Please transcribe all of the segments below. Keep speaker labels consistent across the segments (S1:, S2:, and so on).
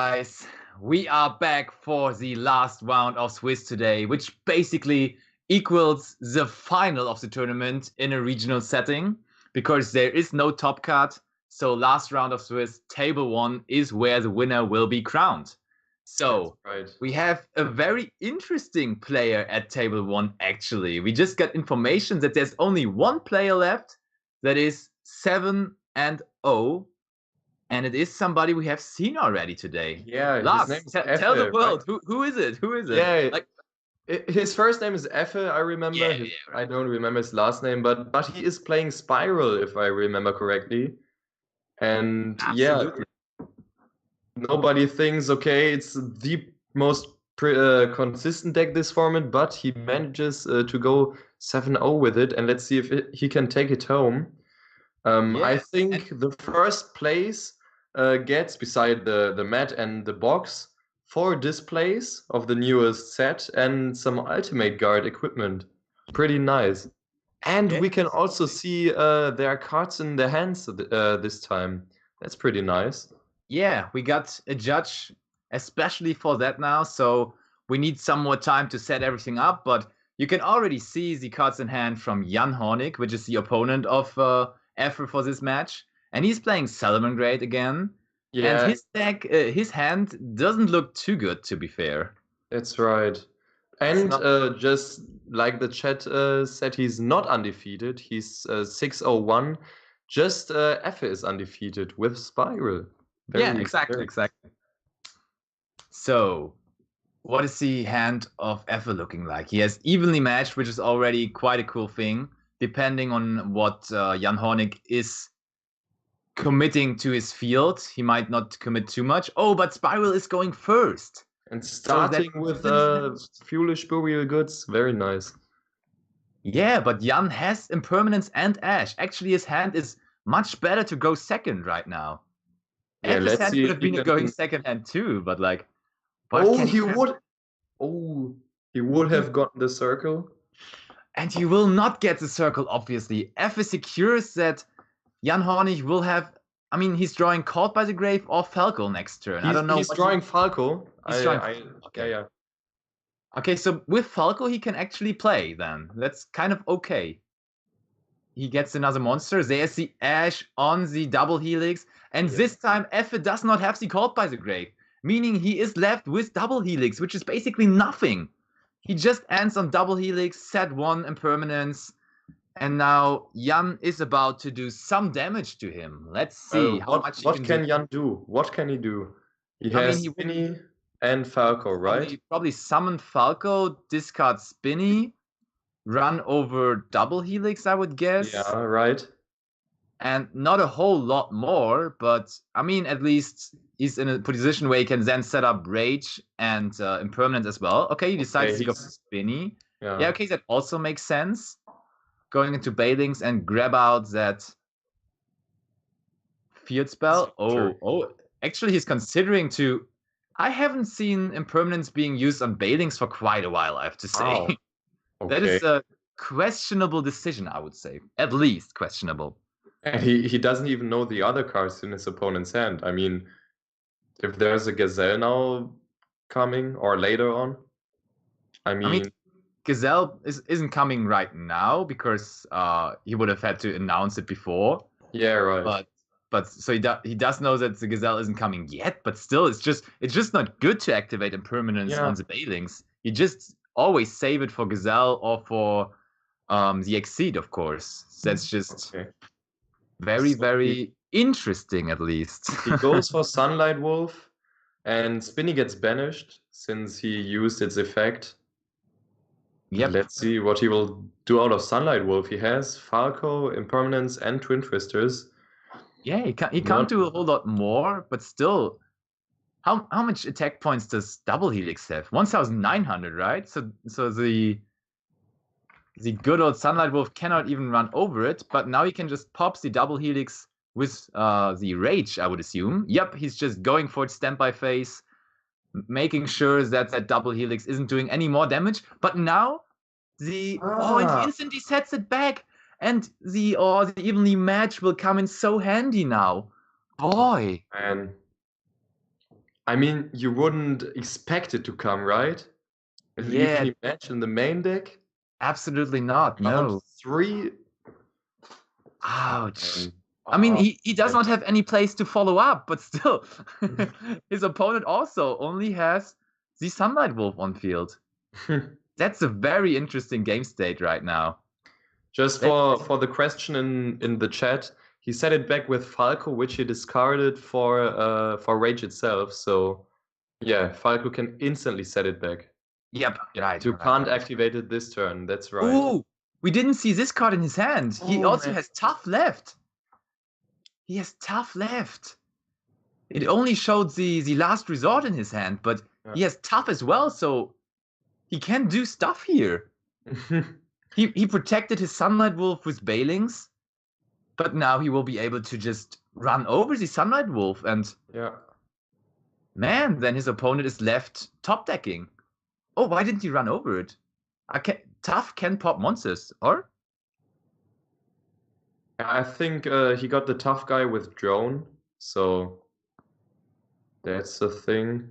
S1: guys, we are back for the last round of Swiss today, which basically equals the final of the tournament in a regional setting because there is no top card. So last round of Swiss, table one is where the winner will be crowned. So
S2: right.
S1: we have a very interesting player at table one, actually. We just got information that there's only one player left that is 7-0, and it is somebody we have seen already today.
S2: Yeah, his name
S1: Lars,
S2: is
S1: tell the
S2: Effe, right?
S1: world, who is it? Who is it?
S2: Yeah,
S1: Like,
S2: his first name is Effe, I remember.
S1: yeah,
S2: I
S1: right.
S2: don't remember his last name, but he is playing Spiral, if I remember correctly. And yeah,
S1: Absolutely.
S2: nobody thinks, okay, it's the most consistent deck this format, but he manages to go 7-0 with it, and let's see if he can take it home. I
S1: Yeah. And
S2: think the first place gets, beside the mat and the box, 4 displays of the newest set and some Ultimate Guard equipment. Pretty nice. And
S1: yeah,
S2: we can also
S1: absolutely.
S2: see their cards in their hands this time. That's pretty nice.
S1: Yeah, we got a judge especially for that now, so we need some more time to set everything up, but you can already see the cards in hand from Jan Hornig, which is the opponent of Effer for this match, and he's playing Salomon Grade again. And
S2: Yeah,
S1: his deck, his hand doesn't look too good, to be fair.
S2: that's right.
S1: It's
S2: And
S1: not.
S2: just like the chat said, he's not undefeated. He's 601. Just Effe is undefeated with Spiral.
S1: Yeah,
S2: Very,
S1: exactly,
S2: very.
S1: exactly. So, what is the hand of Effer looking like? He has evenly matched, which is already quite a cool thing, depending on what Jan Hornig is committing to his field. He might not commit too much. Oh, but Spiral is going first.
S2: And
S1: So that
S2: starting with
S1: evenly matched.
S2: Foolish Burial Goods, very nice.
S1: Yeah, but Jan has Impermanence and Ash. Actually, his hand is much better to go second right now.
S2: Yeah,
S1: Effer's
S2: let's
S1: hand
S2: see
S1: could
S2: if
S1: have
S2: he
S1: been a going
S2: can.
S1: second hand too, but like, what
S2: Oh,
S1: can he
S2: he
S1: press?
S2: would. Oh, he would have gotten the circle.
S1: And he will not get the circle, obviously. Effer secures that Jan Hornig will have. I mean, he's drawing Caught by the Grave or Falco next turn. I don't know
S2: He's
S1: what he.
S2: drawing Falco.
S1: He's drawing.
S2: Yeah,
S1: Okay.
S2: yeah.
S1: Okay, so with Falco, he can actually play then. That's kind of okay. He gets another monster. There's the Ash on the double helix. And
S2: Yeah.
S1: this time, Effe does not have the Caught by the Grave, meaning he is left with double helix, which is basically nothing. He just ends on double helix, set one impermanence, and now Jan is about to do some damage to him. Let's see how much he
S2: What
S1: can do.
S2: can Jan do? What can he do? He
S1: I mean,
S2: has
S1: he would
S2: Spinny and Falco, right?
S1: probably summon Falco, discard Spinny, run over double helix, I would guess,
S2: Yeah, right.
S1: and not a whole lot more. But I mean, at least he's in a position where he can then set up Rage and Impermanence as well. Okay, he decides
S2: Okay,
S1: to go for Spinny. Yeah,
S2: yeah.
S1: okay, that also makes sense. Going into Bailings and grab out that field spell.
S2: Sure.
S1: Oh, actually, he's considering to. I haven't seen Impermanence being used on Bailings for quite a while, I have to say.
S2: Wow.
S1: That
S2: Okay.
S1: is a questionable decision, I would say. At least questionable.
S2: And he doesn't even know the other cards in his opponent's hand. I mean, if there's a Gazelle now coming or later on, I
S1: I mean,
S2: mean,
S1: Gazelle isn't coming right now because he would have had to announce it before.
S2: yeah, right.
S1: But so he does know that the Gazelle isn't coming yet. But still, it's just not good to activate Impermanence
S2: Yeah.
S1: on the Bailings. You just always save it for Gazelle or for the Exceed, of course. That's just
S2: Okay.
S1: very,
S2: So
S1: very interesting, at least.
S2: he goes for Sunlight Wolf, and Spinny gets banished since he used its effect.
S1: Yep.
S2: Let's see what he will do out of Sunlight Wolf. He has Falco, Impermanence, and Twin Twisters.
S1: Yeah, he can't
S2: Not
S1: do a whole lot more, but still, how much attack points does Double Helix have? 1,900, right? So the good old Sunlight Wolf cannot even run over it, but now he can just pop the Double Helix with the Rage, I would assume. Yep, he's just going for it standby phase, making sure that that Double Helix isn't doing any more damage. But now and he instantly sets it back, and the evenly match will come in so handy now. Boy.
S2: man. I mean, you wouldn't expect it to come, right? An
S1: Yeah,
S2: evenly match in the main deck.
S1: absolutely not.
S2: Round
S1: No.
S2: 3.
S1: Ouch.
S2: Um,
S1: I mean,
S2: oh,
S1: he does not have any place to follow up, but still, his opponent also only has the Sunlight Wolf on field. That's a very interesting game state right now.
S2: Just for the question in the chat, he set it back with Falco, which he discarded for Rage itself. So yeah, Falco can instantly set it back.
S1: Yep, right.
S2: You
S1: right,
S2: can't
S1: right.
S2: activate it this turn. That's right.
S1: Ooh, we didn't see this card in his hand. He
S2: Oh,
S1: also
S2: man.
S1: has Tough left. He has Tough left. It only showed the last resort in his hand, but
S2: Yeah.
S1: he has Tough as well, so he can do stuff here. He protected his Sunlight Wolf with Bailings, but now he will be able to just run over the Sunlight Wolf, and
S2: Yeah.
S1: man, then his opponent is left top decking. Oh, why didn't he run over it? Tough can pop monsters, or?
S2: I think he got the tough guy with drone, so that's the thing.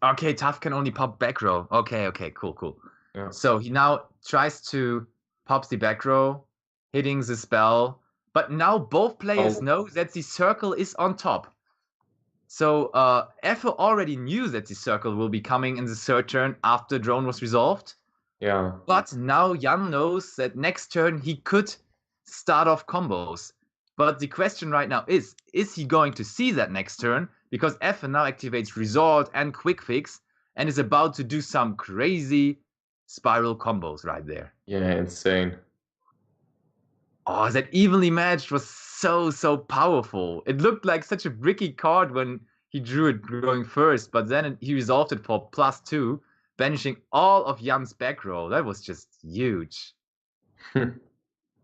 S1: Okay, Tough can only pop back row. Okay, cool.
S2: Yeah.
S1: So he now tries to pops the back row, hitting the spell, but now both players know that the circle is on top. So Effe already knew that the circle will be coming in the third turn after drone was resolved.
S2: Yeah.
S1: But now Jan knows that next turn he could start off combos. But the question right now is he going to see that next turn? Because Effe now activates Resort and Quick Fix and is about to do some crazy spiral combos right there.
S2: Yeah, insane.
S1: Oh, that evenly matched was so powerful. It looked like such a bricky card when he drew it going first, but then he resolved it for +2, banishing all of Jan's back row. That was just huge.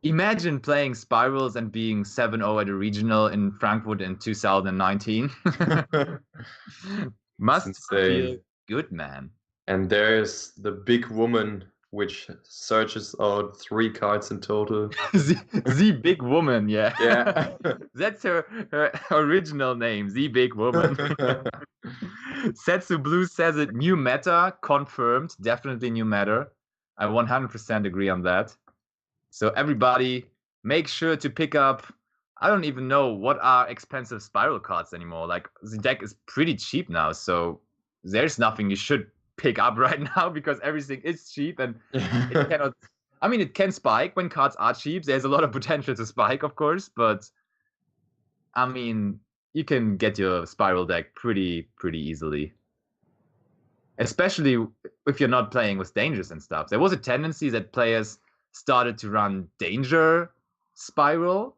S1: Imagine playing Spirals and being 7-0 at a regional in Frankfurt in 2019. Must feel good, man.
S2: And there's the big woman, which searches out 3 cards in total.
S1: the big woman, yeah.
S2: Yeah.
S1: That's her original name, the big woman. Setsu Blue says it, new meta, confirmed, definitely new meta. I 100% agree on that. So everybody, make sure to pick up. I don't even know what are expensive spiral cards anymore. Like the deck is pretty cheap now, so there's nothing you should pick up right now because everything is cheap and it cannot. I mean, it can spike when cards are cheap. There's a lot of potential to spike, of course, but I mean, you can get your spiral deck pretty easily. Especially if you're not playing with dangers and stuff. There was a tendency that players started to run danger spiral,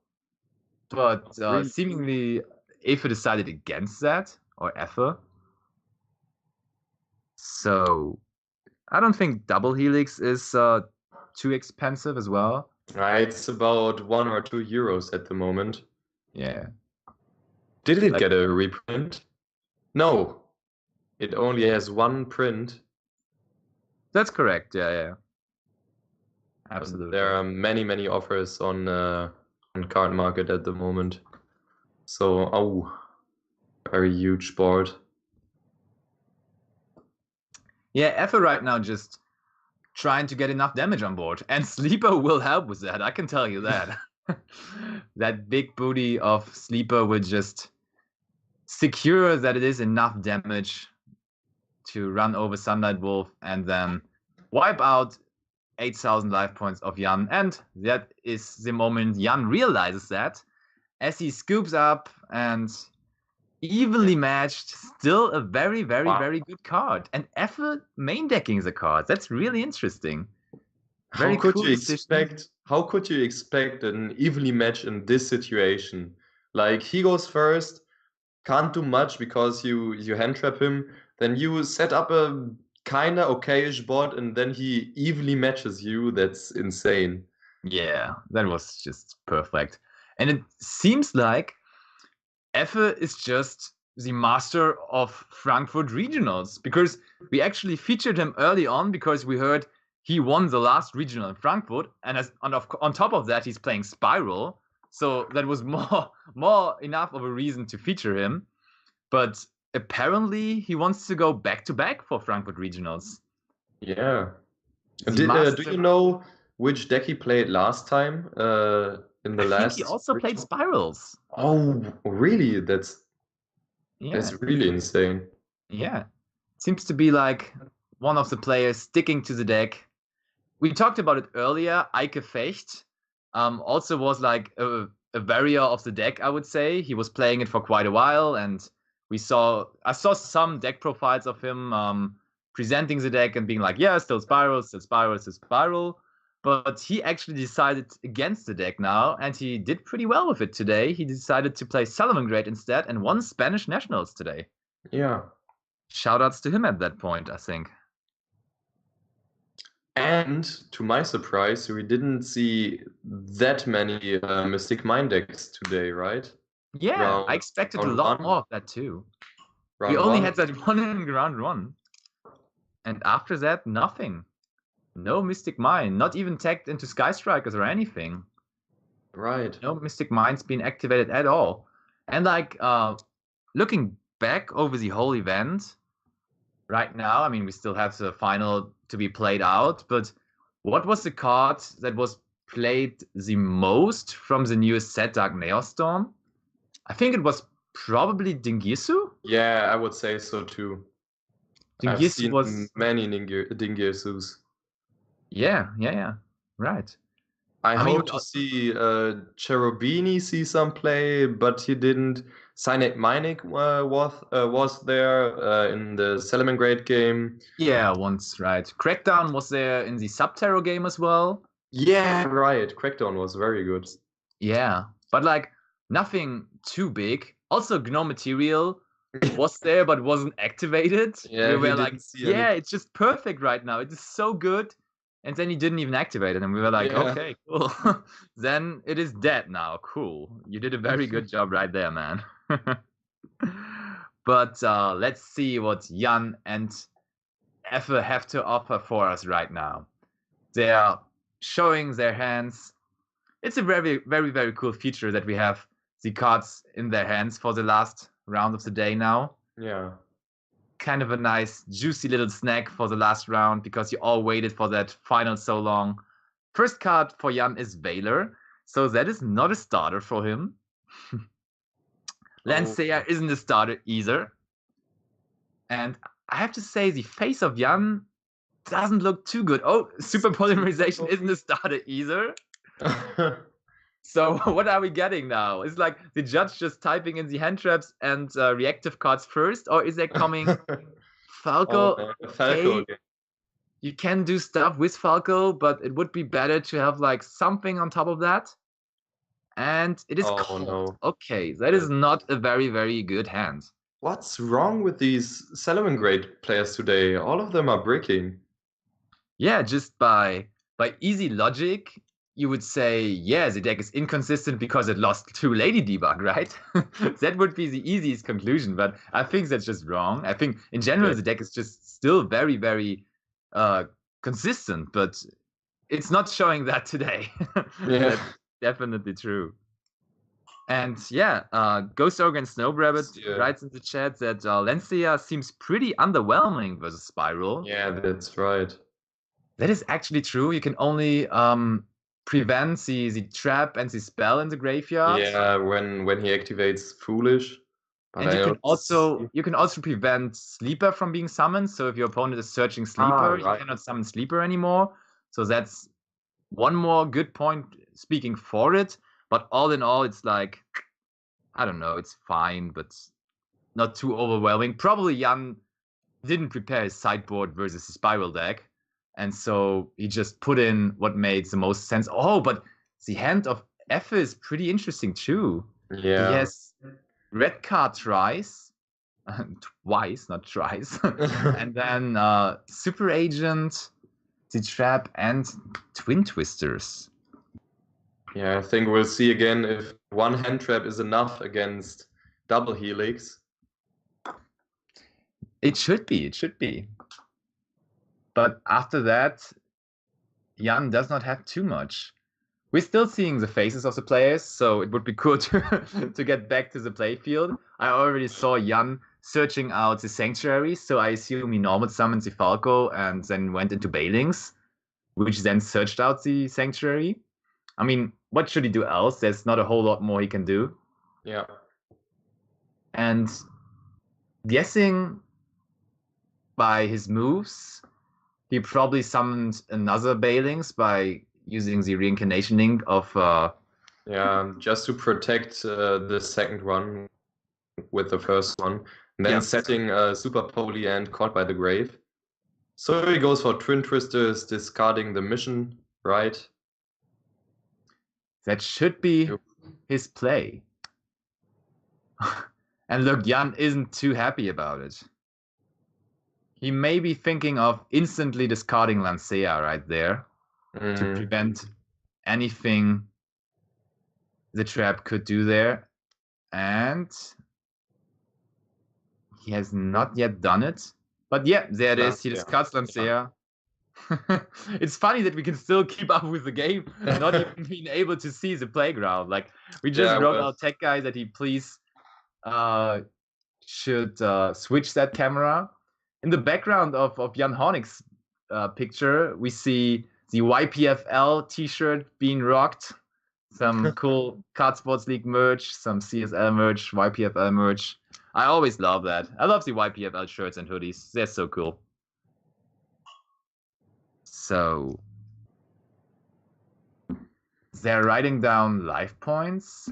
S1: but seemingly Effe decided against that, or Effe. So I don't think double helix is too expensive as well.
S2: It's about 1 or 2 euros at the moment.
S1: Yeah.
S2: Did it get a reprint? No. It only has 1 print.
S1: That's correct. Yeah. Absolutely.
S2: There are many offers on card market at the moment. So, very huge board.
S1: Yeah, Effe right now just trying to get enough damage on board, and Sleeper will help with that. I can tell you that. That big booty of Sleeper will just secure that it is enough damage to run over Sunlight Wolf and then wipe out 8,000 life points of Jan. And that is the moment Jan realizes that as he scoops up and evenly matched, still a very good card. And Effe main decking the cards. That's really interesting.
S2: How could you expect an evenly match in this situation? Like he goes first, can't do much because you hand trap him, then you set up a kinda okayish board and then he evenly matches you. That's insane.
S1: Yeah, that was just perfect. And it seems like Effe is just the master of Frankfurt regionals because we actually featured him early on because we heard he won the last regional in Frankfurt, and on top of that, he's playing Spiral. So that was more enough of a reason to feature him. But apparently he wants to go back to back for Frankfurt Regionals.
S2: Yeah.
S1: The
S2: Do
S1: master-
S2: you know which deck he played last time? In the
S1: I think
S2: last
S1: he also played
S2: regional?
S1: Spirals.
S2: Oh, really? That's
S1: Yeah,
S2: really insane.
S1: yeah. Seems to be like one of the players sticking to the deck. We talked about it earlier. Eike Fecht also was like a barrier of the deck, I would say. He was playing it for quite a while, and I saw some deck profiles of him presenting the deck and being like, yeah, still Spiral, still Spiral, still Spiral. But he actually decided against the deck now, and he did pretty well with it today. He decided to play Salamangreat instead and won Spanish Nationals today.
S2: Yeah.
S1: Shoutouts to him at that point, I think.
S2: And to my surprise, we didn't see that many Mystic Mind decks today, right?
S1: Yeah, I expected a
S2: round
S1: lot
S2: one?
S1: more of that too. We
S2: Round
S1: only
S2: one?
S1: had that one in round one. And after that, nothing. No Mystic Mine, not even tagged into Sky Strikers or anything.
S2: Right.
S1: No Mystic Mines being activated at all. And like looking back over the whole event, right now, I mean, we still have the final to be played out, but what was the card that was played the most from the newest set, Dark Neostorm? I think it was probably Dingirsu.
S2: Yeah, I would say so too. I've
S1: Dingirsu
S2: seen
S1: was,
S2: many Dingirsus.
S1: yeah, right.
S2: I
S1: I mean,
S2: hope to see Cherubini see some play, but he didn't. Cynic Minik was there in the Salamangreat game.
S1: yeah, once, right. Crackdown was there in the Subterror game as well.
S2: Yeah, right. Crackdown was very good.
S1: Yeah, but like nothing too big. Also, Gnome Material was there but wasn't activated.
S2: Yeah,
S1: We
S2: he
S1: were
S2: didn't
S1: like,
S2: see
S1: yeah,
S2: any.
S1: it's just perfect right now. It is so good. And then he didn't even activate it. And we were like,
S2: Yeah.
S1: okay, cool. Then it is dead now. Cool. You did a very good job right there, man. But let's see what Jan and Effe have to offer for us right now. They are showing their hands. It's a very, very, very cool feature that we have the cards in their hands for the last round of the day now.
S2: Yeah.
S1: Kind of a nice, juicy little snack for the last round because you all waited for that final so long. First card for Jan is Valor, so that is not a starter for him. Landseer isn't a starter either. And I have to say, the face of Jan doesn't look too good. Oh, Super Polymerization isn't a starter either. So what are we getting now? Is like the judge just typing in the hand traps and reactive cards first, or is there coming Falco?
S2: Falco.
S1: Okay, you can do stuff with Falco, but it would be better to have like something on top of that. And it is cold.
S2: No.
S1: Okay, that is not a very, very good hand.
S2: What's wrong with these Salamangreat players today? All of them are breaking.
S1: Yeah, just by easy logic, you would say, yeah, the deck is inconsistent because it lost 2 Lady Debug, right? That would be the easiest conclusion, but I think that's just wrong. I think in general, the deck is just still very, very consistent, but it's not showing that today.
S2: Yeah.
S1: That's definitely true. And yeah, Ghost Ogre and Snow Rabbit writes in the chat that Lancia seems pretty underwhelming versus Spiral.
S2: Yeah, that's right.
S1: That is actually true. You can only prevent the trap and the spell in the graveyard.
S2: Yeah, when he activates Foolish. But
S1: And you can also prevent Sleeper from being summoned. So if your opponent is searching Sleeper, you cannot summon Sleeper anymore. So that's one more good point speaking for it. But all in all, it's like, I don't know, it's fine, but not too overwhelming. Probably Jan didn't prepare his sideboard versus the Spiral deck. And so he just put in what made the most sense. Oh, but the hand of Effe is pretty interesting too.
S2: Yeah.
S1: He has red card twice, not twice. And then Super Agent, the Trap, and Twin Twisters.
S2: Yeah, I think we'll see again if one hand trap is enough against double Helix.
S1: It should be. But after that, Jan does not have too much. We're still seeing the faces of the players, so it would be cool to get back to the playfield. I already saw Jan searching out the sanctuary, so I assume he normal summoned the Falco and then went into Bailings, which then searched out the sanctuary. I mean, what should he do else? There's not a whole lot more he can do.
S2: Yeah.
S1: And guessing by his moves, he probably summoned another Bailings by using the reincarnation link of
S2: Yeah, just to protect the second one with the first one. And then setting Super Poly and Caught by the Grave. So he goes for Twin Twisters, discarding the mission, right?
S1: That should be his play. And look, Jan isn't too happy about it. He may be thinking of instantly discarding Lancea right there to prevent anything the trap could do there. And he has not yet done it. But yeah, there it is. He discards Lancea. It's funny that we can still keep up with the game, not even being able to see the playground. Like, we just wrote our tech guy that he please should switch that camera. In the background of Jan Hornig's picture, we see the YPFL t-shirt being rocked, some cool Card Sports League merch, some CSL merch, YPFL merch. I always love that. I love the YPFL shirts and hoodies. They're so cool. So they're writing down life points.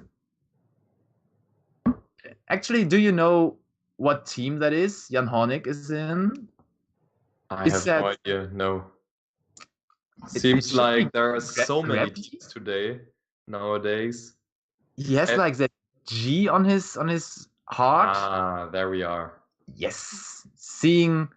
S1: Actually, do you know what team that is Jan Hornig is in?
S2: I have no idea, no. Seems like there are so many teams today, nowadays.
S1: He has like that G on his heart.
S2: Ah, there we are.
S1: Yes. Seeing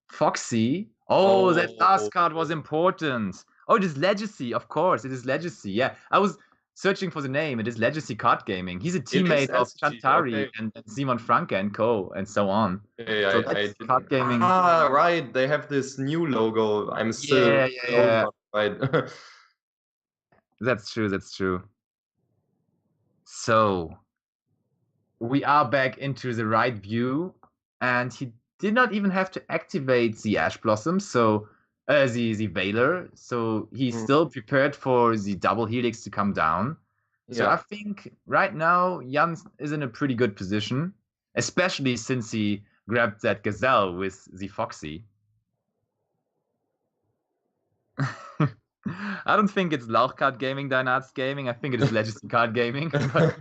S1: Foxy. Oh, that last card was important. Oh, it is Legacy, of course. It is Legacy. Yeah, I was searching for the name. It is Legacy Card Gaming. He's a teammate of Chantari and Simon Franke and co. and so on.
S2: Yeah,
S1: so Card Gaming.
S2: Ah, right. They have this new logo. I'm still right.
S1: That's true. That's true. So we are back into the right view, and he did not even have to activate the Ash Blossom, so the Veiler. So he's still prepared for the double Helix to come down. So I think right now Jan is in a pretty good position, especially since he grabbed that Gazelle with the Foxy. I don't think it's Lauch Card Gaming, Dynarts Gaming. I think it is Legacy Card Gaming. But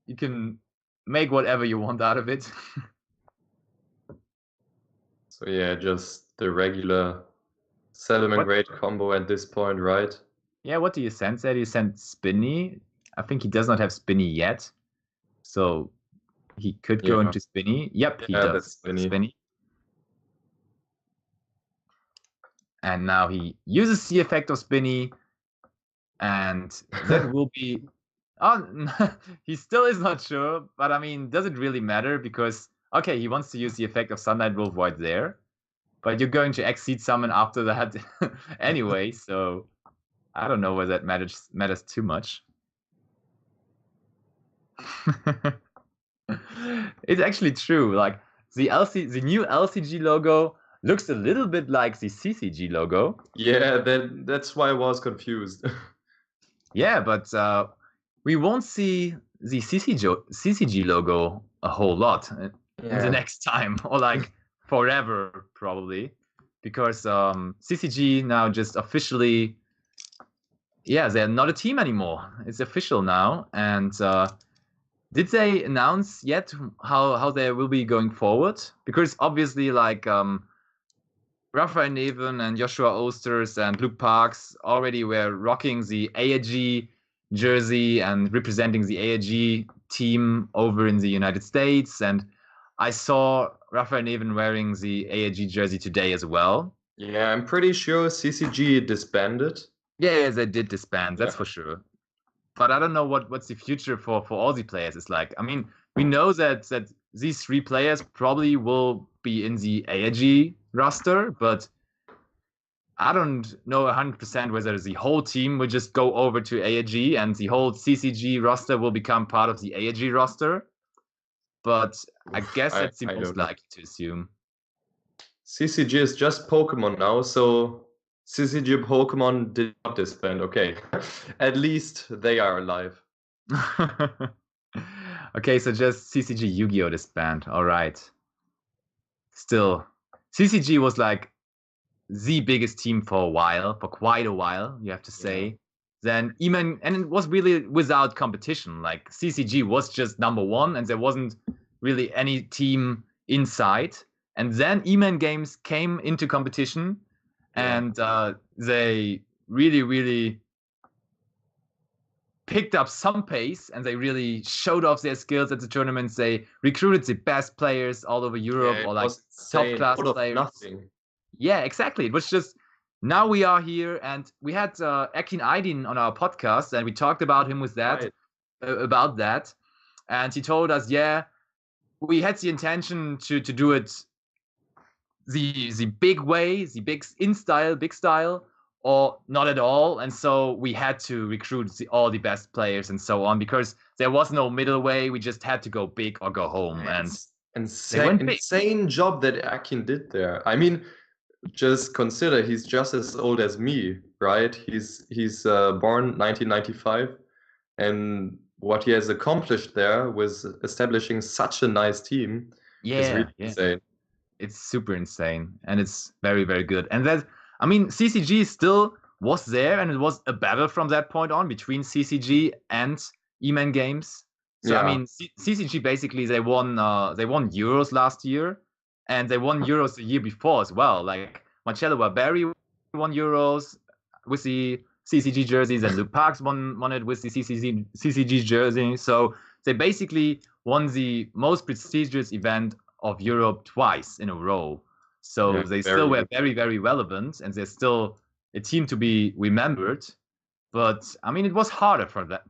S1: you can make whatever you want out of it.
S2: So yeah, just the regular Settlement Grade combo at this point, right?
S1: Yeah, what do you send there? You send Spinny. I think he does not have Spinny yet. So he could go into Spinny. Yep, he does. Spinny. And now he uses the effect of Spinny. And that will be... Oh, he still is not sure. But I mean, does it really matter? Because, okay, he wants to use the effect of Sunlight Wolf right there. But you're going to Exceed Summon after that anyway, so I don't know whether that matters too much. It's actually true. Like the new LCG logo looks a little bit like the CCG logo.
S2: Yeah, that's why I was confused.
S1: Yeah, but we won't see the CCG logo a whole lot in the next time, or like forever probably, because CCG now just officially, they're not a team anymore. It's official now. And did they announce yet how they will be going forward? Because obviously, like Raphael Neven and Joshua Osters and Luke Parks already were rocking the AAG jersey and representing the AAG team over in the United States. And I saw Raphael Neven wearing the AAG jersey today as well.
S2: Yeah, I'm pretty sure CCG disbanded.
S1: Yeah, they did disband, that's for sure. But I don't know what's the future for all the players is like. I mean, we know that these three players probably will be in the AAG roster, but I don't know 100% whether the whole team will just go over to AAG and the whole CCG roster will become part of the AAG roster. But I guess that's the
S2: I
S1: most
S2: don't know.
S1: likely to assume.
S2: CCG is just Pokemon now, so CCG Pokemon did not disband. Okay, at least they are alive.
S1: Okay, so just CCG Yu-Gi-Oh! Disband. All right. Still, CCG was like the biggest team for a while, for quite a while, you have to say.
S2: Yeah.
S1: Then Eman, and it was really without competition. Like CCG was just number one, and there wasn't really any team inside. And then Eman Games came into competition,
S2: Yeah.
S1: and they really, really picked up some pace, and they really showed off their skills at the tournaments. They recruited the best players all over Europe,
S2: Yeah,
S1: or
S2: it
S1: like
S2: was
S1: top
S2: insane.
S1: class
S2: Out of
S1: players.
S2: nothing.
S1: Yeah, exactly. It was just now we are here, and we had Ekin Aydin on our podcast, and we talked about him with that,
S2: Right.
S1: About that, and he told us, yeah, we had the intention to do it the big way, the big in style, big style, or not at all, and so we had to recruit all the best players and so on because there was no middle way. We just had to go big or go home, and they went big.
S2: Insane job that Akin did there. I mean, just consider he's just as old as me, right? He's born 1995, and what he has accomplished there with establishing such a nice team is really insane.
S1: It's super insane, and it's very, very good. And that, I mean, CCG still was there, and it was a battle from that point on between CCG and Eman Games. So I
S2: Yeah.
S1: mean, CCG basically they won Euros last year, and they won Euros the year before as well. Like Marcello Barberi won Euros with the CCG jerseys, and Luke Parks won it with the CCG jersey. So they basically won the most prestigious event of Europe twice in a row. So
S2: Yeah,
S1: they
S2: very
S1: still were
S2: good.
S1: very, very relevant, and they're still a team to be remembered. But I mean, it was harder from that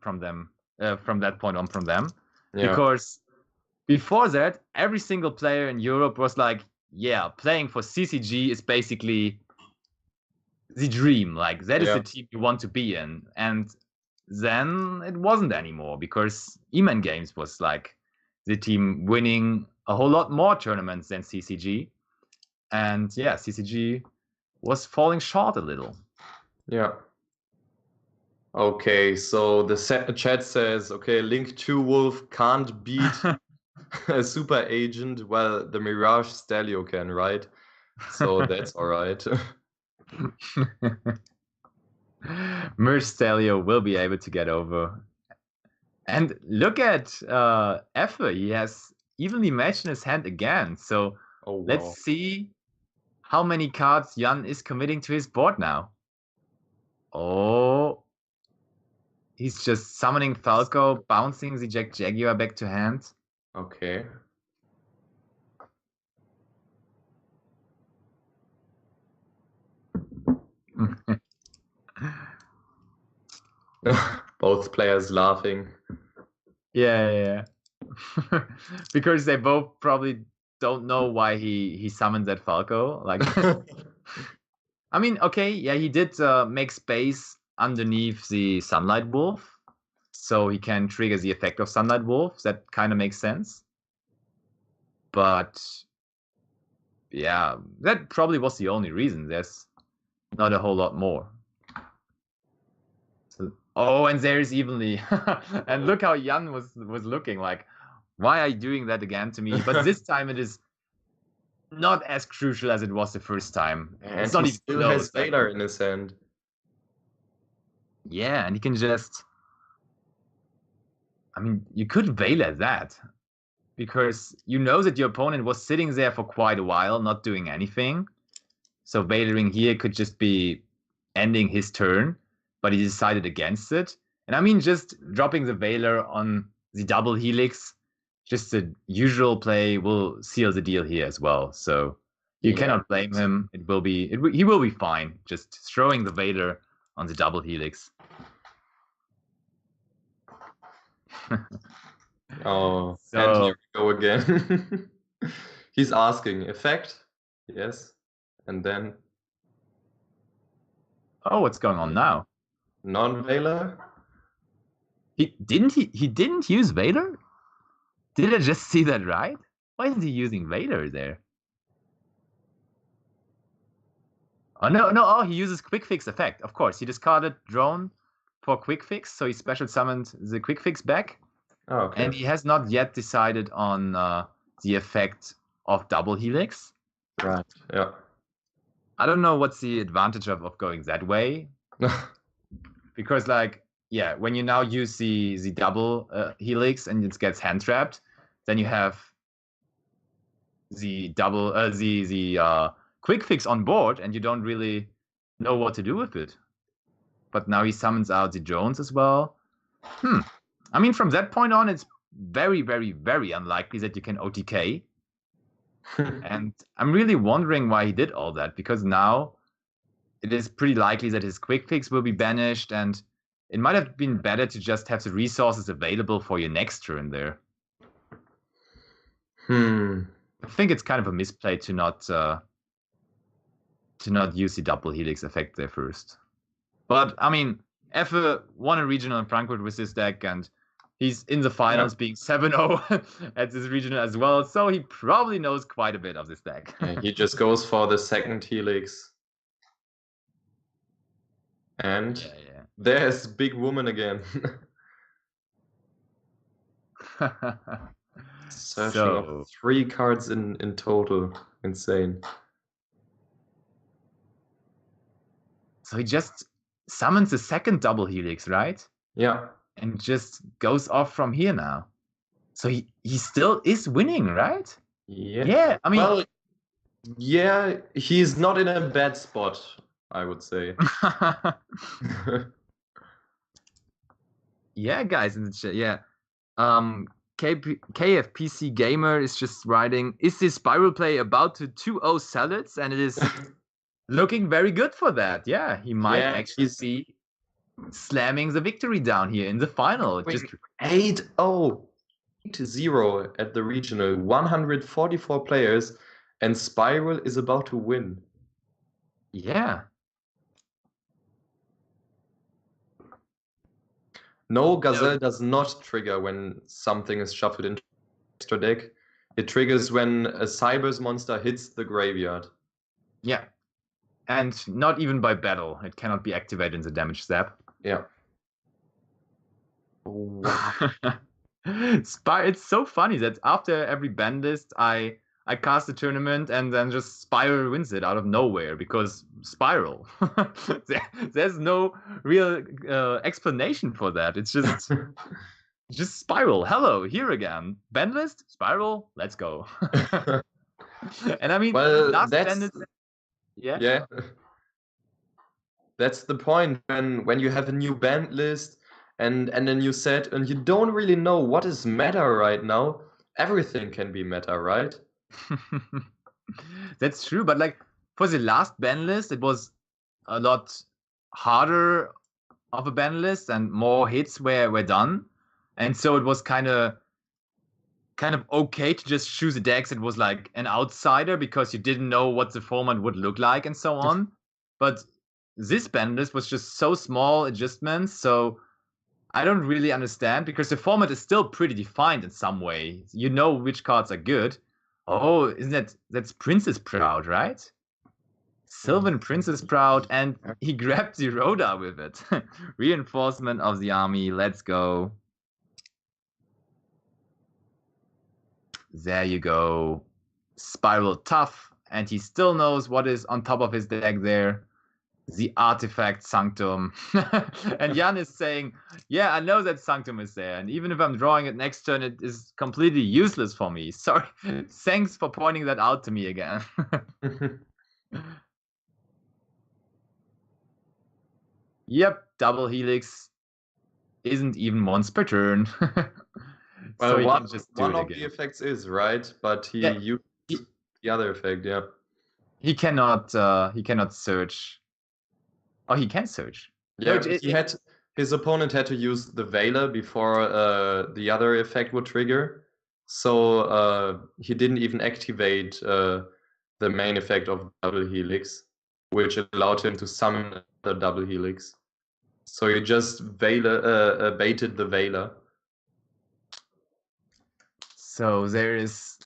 S1: point on from them,
S2: Yeah.
S1: because before that, every single player in Europe was like, yeah, playing for CCG is basically the dream. Like that is
S2: Yeah.
S1: the team you want to be in. And then it wasn't anymore because Eman Games was like the team winning a whole lot more tournaments than CCG. And yeah, CCG was falling short a little.
S2: Yeah. Okay, so the chat says, okay, Link 2 Wolf can't beat a super agent. Well, the Mirage Stalio can, right? So that's all right.
S1: Merge Stalio will be able to get over. And look at Effe. He has evenly matched in his hand again. So
S2: Oh, wow.
S1: let's see how many cards Jan is committing to his board now. Oh, he's just summoning Falco, bouncing the Jack Jaguar back to hand.
S2: Okay. Both players laughing.
S1: Yeah. Because they both probably don't know why he summoned that Falco. Like, I mean, okay, yeah, he did make space underneath the Sunlight Wolf, so he can trigger the effect of Sunlight Wolf. That kind of makes sense. But yeah, that probably was the only reason. There's not a whole lot more. So, oh, and there's evenly. And look how Jan was looking like, why are you doing that again to me? But this time it is not as crucial as it was the first time.
S2: And
S1: it's not
S2: he
S1: even
S2: still
S1: close.
S2: has Valor in his hand.
S1: Yeah, and he can just, I mean, you could Valor that because you know that your opponent was sitting there for quite a while, not doing anything. So Valoring here could just be ending his turn, but he decided against it. And I mean, just dropping the Valor on the double Helix, just the usual play will seal the deal here as well. So you cannot blame him. He will be fine. Just throwing the Valor on the double Helix.
S2: Oh, and here we go again. He's asking, effect? Yes. And then
S1: Oh, what's going on now?
S2: Non-Veiler?
S1: He didn't use Vader? Did I just see that right? Why isn't he using Vader there? Oh no, oh he uses quick fix effect. Of course, he discarded drone for quick fix, so he special summoned the quick fix back.
S2: Oh, okay.
S1: And he has not yet decided on the effect of double helix.
S2: Right. Yeah.
S1: I don't know what's the advantage of going that way. Because like, yeah, when you now use the double helix and it gets hand trapped, then you have the double the quick fix on board and you don't really know what to do with it. But now he summons out the drones as well. I mean, from that point on, it's very, very, very unlikely that you can OTK. And I'm really wondering why he did all that, because now it is pretty likely that his quick fix will be banished, and it might have been better to just have the resources available for your next turn there. I think it's kind of a misplay to not use the double helix effect there first. But I mean, Effe won a regional in Frankfurt with this deck, and he's in the finals being 7-0 at this regional as well, so he probably knows quite a bit of this deck.
S2: He just goes for the second helix. And there's Big Woman again. Searching of 3 cards in total. Insane.
S1: So he just summons a second double helix, right?
S2: Yeah.
S1: And just goes off from here now. So he still is winning, right?
S2: Yeah.
S1: Yeah, I mean...
S2: Well, yeah, he's not in a bad spot, I would say.
S1: Yeah, guys in the chat, yeah. KFPC Gamer is just writing, is this spiral play about to 2-0 Salads? And it is looking very good for that. Yeah, he might actually be slamming the victory down here in the final.
S2: Just 8-0 at the regional, 144 players, and Spiral is about to win.
S1: Yeah.
S2: No, Gazelle does not trigger when something is shuffled into extra deck. It triggers when a Cyber's monster hits the graveyard.
S1: Yeah. And not even by battle. It cannot be activated in the damage step.
S2: Yeah.
S1: It's so funny that after every ban list, I cast a tournament and then just Spiral wins it out of nowhere because Spiral. There's no real explanation for that. It's just just Spiral. Hello, here again. Ban list, Spiral, let's go. And I mean, last ban list,
S2: yeah. That's the point when you have a new band list and a new set and you don't really know what is meta right now. Everything can be meta, right?
S1: That's true, but like for the last ban list, it was a lot harder of a ban list and more hits were done, and so it was kind of okay to just choose a deck that was like an outsider because you didn't know what the format would look like and so on. But this ban list was just so small adjustments, so I don't really understand because the format is still pretty defined in some way. You know which cards are good. Oh, isn't that's Princess Proud, right? Sylvan Princess Proud, and he grabbed the Rhoda with it. Reinforcement of the army, let's go. There you go. Spiral tough, and he still knows what is on top of his deck there. The Artifact Sanctum. And Jan is saying, yeah, I know that Sanctum is there, and even if I'm drawing it next turn, it is completely useless for me. Sorry. Thanks for pointing that out to me again. Yep, double helix isn't even once per turn.
S2: Well, so one of the effects is, right? But he used the other effect, yeah.
S1: He cannot search. Oh, he can search.
S2: Yeah, his opponent had to use the Veiler before the other effect would trigger. So he didn't even activate the main effect of double helix. which allowed him to summon the double helix. So he just baited the Veiler.
S1: So there is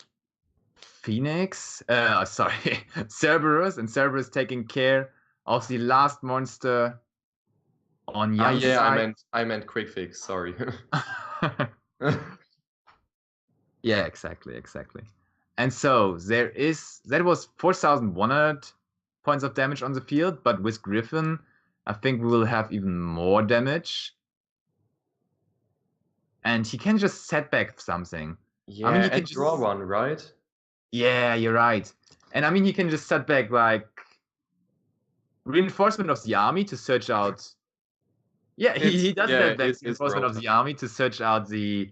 S1: Phoenix, sorry, Cerberus, and Cerberus taking care of the last monster on Jan's side.
S2: I meant quick fix. Sorry.
S1: Yeah, exactly. And so that was 4,100 points of damage on the field, but with Griffin, I think we will have even more damage. And he can just set back something.
S2: Yeah, I mean, he can draw one, right?
S1: Yeah, you're right. And I mean, he can just set back like reinforcement of the army to search out. Yeah, he does that back reinforcement of the army to search out the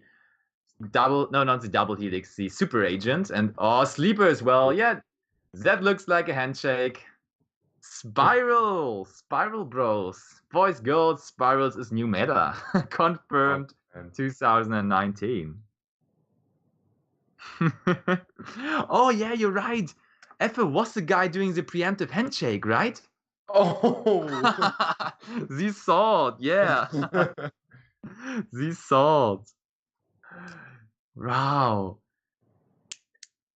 S1: not the double helix, the super agent, and sleeper as well. Yeah, that looks like a handshake. Spiral bros, boys, girls, spirals is new meta. Confirmed 2019. Oh yeah, you're right. Effe was the guy doing the preemptive handshake, right?
S2: Oh,
S1: the sword, yeah. The sword. Wow.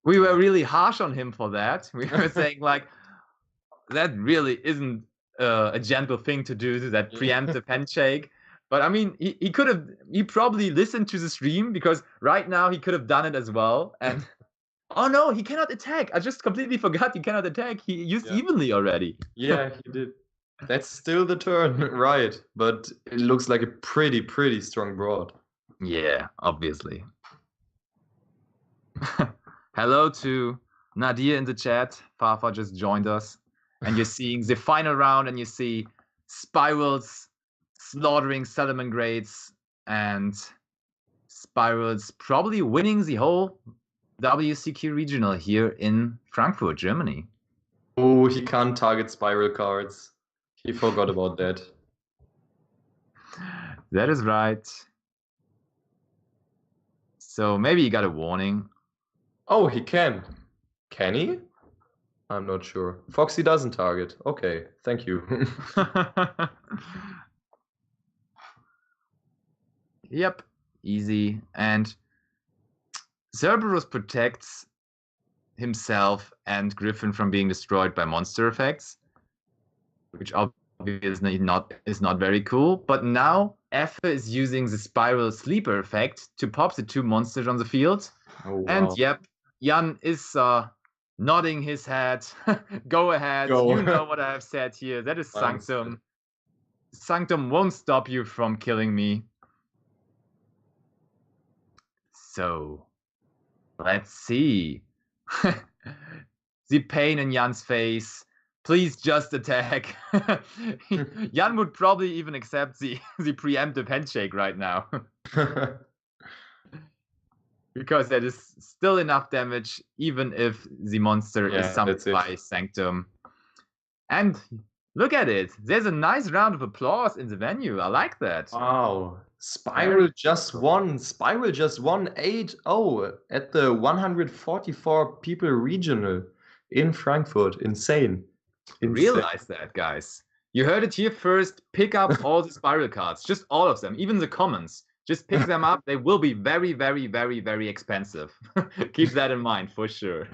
S1: We were really harsh on him for that. We were saying like, that really isn't a gentle thing to do, that preemptive handshake. But I mean, he probably listened to the stream, because right now he could have done it as well. And oh no, he cannot attack. I just completely forgot he cannot attack. He used evenly already.
S2: Yeah, he did. That's still the turn, right? But it looks like a pretty strong broad.
S1: Yeah, obviously. Hello to Nadir in the chat. Fafa just joined us. And you're seeing the final round, and you see Spirals slaughtering Salomon Grades, and Spirals probably winning the whole WCQ regional here in Frankfurt, Germany.
S2: Oh, he can't target Spiral cards. He forgot about that.
S1: That is right. So maybe he got a warning.
S2: Oh, he can. Can he? I'm not sure. Foxy doesn't target. Okay, thank you.
S1: Yep, easy. And Cerberus protects himself and Griffin from being destroyed by monster effects, which obviously is not very cool. But now Effe is using the spiral sleeper effect to pop the two monsters on the field.
S2: Oh, wow.
S1: And yep, Jan is nodding his head. Go ahead.
S2: Go.
S1: You know what I have said here. That is Sanctum. Sanctum won't stop you from killing me. So, let's see. The pain in Jan's face. Please just attack. Jan would probably even accept the preemptive handshake right now. Because that is still enough damage, even if the monster is summoned by Sanctum. And look at it. There's a nice round of applause in the venue. I like that.
S2: Wow. Spiral just won. Spiral just won 8-0 at the 144 people regional in Frankfurt. Insane.
S1: Realize that, guys. You heard it here first. Pick up all the Spiral cards. Just all of them. Even the commons. Just pick them up. They will be very, very, very, very expensive. Keep that in mind for sure.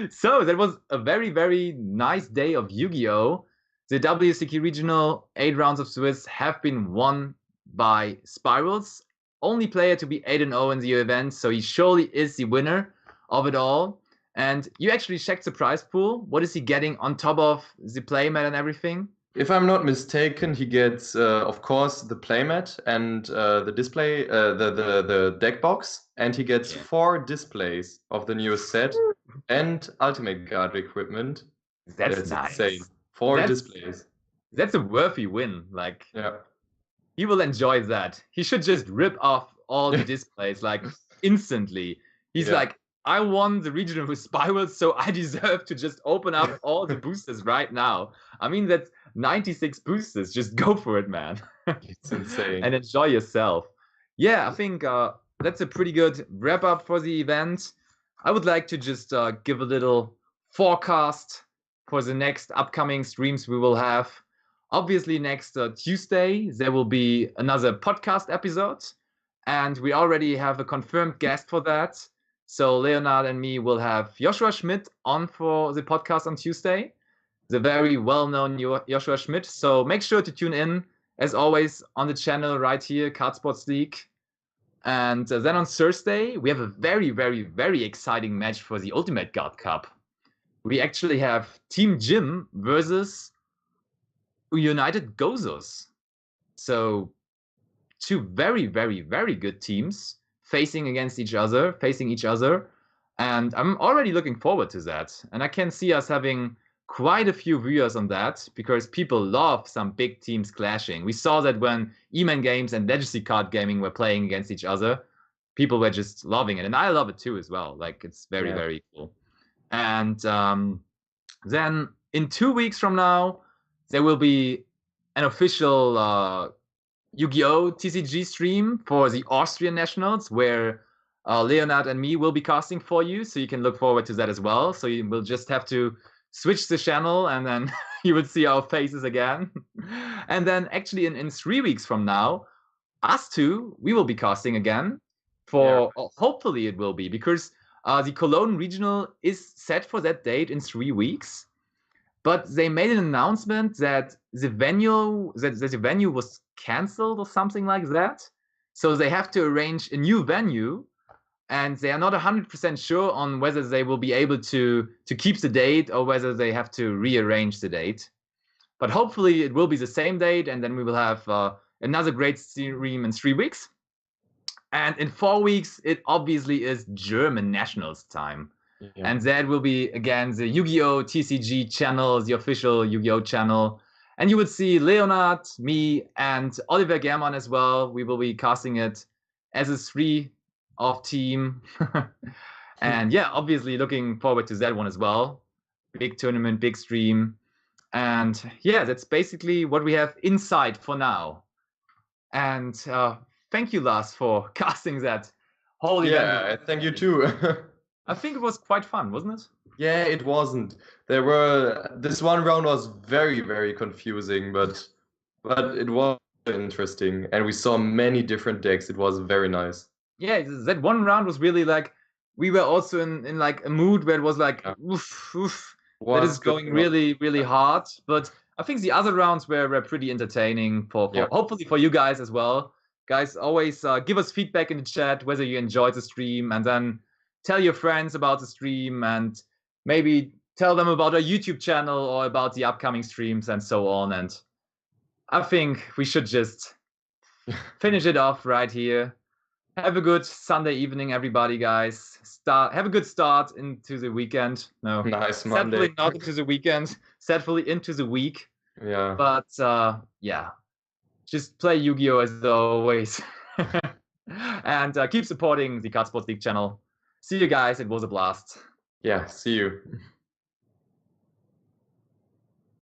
S1: So that was a very, very nice day of Yu-Gi-Oh! The WCQ Regional 8 rounds of Swiss have been won by Spirals. Only player to be 8-0 in the event, so he surely is the winner of it all. And you actually checked the prize pool. What is he getting on top of the playmat and everything?
S2: If I'm not mistaken, he gets, of course, the playmat and the display, the deck box, and he gets 4 displays of the newest set and ultimate guard equipment.
S1: That's nice.
S2: Insane. 4 displays.
S1: That's a worthy win. Like, he will enjoy that. He should just rip off all the displays like instantly. He's like, I won the regional with Spirals, so I deserve to just open up all the boosters right now. I mean, that's 96 boosters. Just go for it, man.
S2: It's insane.
S1: And enjoy yourself. Yeah, I think that's a pretty good wrap up for the event. I would like to just give a little forecast for the next upcoming streams we will have. Obviously, next Tuesday, there will be another podcast episode. And we already have a confirmed guest for that. So Leonard and me will have Joshua Schmidt on for the podcast on Tuesday. The very well-known Joshua Schmidt. So make sure to tune in, as always, on the channel right here, Card Sports League. And then on Thursday, we have a very, very, very exciting match for the Ultimate Guard Cup. We actually have Team Jim versus United Gozos. So two very, very, very good teams facing each other. And I'm already looking forward to that. And I can see us having quite a few viewers on that because people love some big teams clashing. We saw that when E-Man Games and Legacy Card Gaming were playing against each other. People were just loving it. And I love it too as well. Like, it's very, very cool. And then in 2 weeks from now, there will be an official Yu-Gi-Oh! TCG stream for the Austrian Nationals, where Leonard and me will be casting for you. So you can look forward to that as well. So you will just have to switch the channel and then you will see our faces again. And then actually in 3 weeks from now, us two, we will be casting again for, hopefully it will be, because the Cologne Regional is set for that date in 3 weeks. But they made an announcement that the venue was canceled or something like that. So they have to arrange a new venue, and they are not 100% sure on whether they will be able to keep the date or whether they have to rearrange the date. But hopefully it will be the same date, and then we will have another great stream in 3 weeks. And in 4 weeks, it obviously is German Nationals time. Yeah. And that will be, again, the Yu-Gi-Oh! TCG channel, the official Yu-Gi-Oh! Channel. And you would see Leonard, me, and Oliver German as well. We will be casting it as a 3-off team. And yeah, obviously looking forward to that one as well. Big tournament, big stream. And yeah, that's basically what we have inside for now. And thank you, Lars, for casting that whole event.
S2: Yeah, thank you too.
S1: I think it was quite fun, wasn't it?
S2: Yeah, it wasn't. This one round was very, very confusing, but it was interesting, and we saw many different decks. It was very nice.
S1: Yeah, that one round was really like, we were also in like a mood where it was like, oof, that is going really, really hard. But I think the other rounds were pretty entertaining for hopefully for you guys as well. Guys, always give us feedback in the chat whether you enjoyed the stream, and then tell your friends about the stream, and maybe tell them about our YouTube channel or about the upcoming streams and so on. And I think we should just finish it off right here. Have a good Sunday evening, everybody, guys. Have a good start into the weekend. No,
S2: nice Monday.
S1: Sadly not into the weekend. Sadly into the week.
S2: Yeah.
S1: But yeah, just play Yu-Gi-Oh! As always. And keep supporting the Card Sports League channel. See you guys. It was a blast.
S2: Yeah, see you.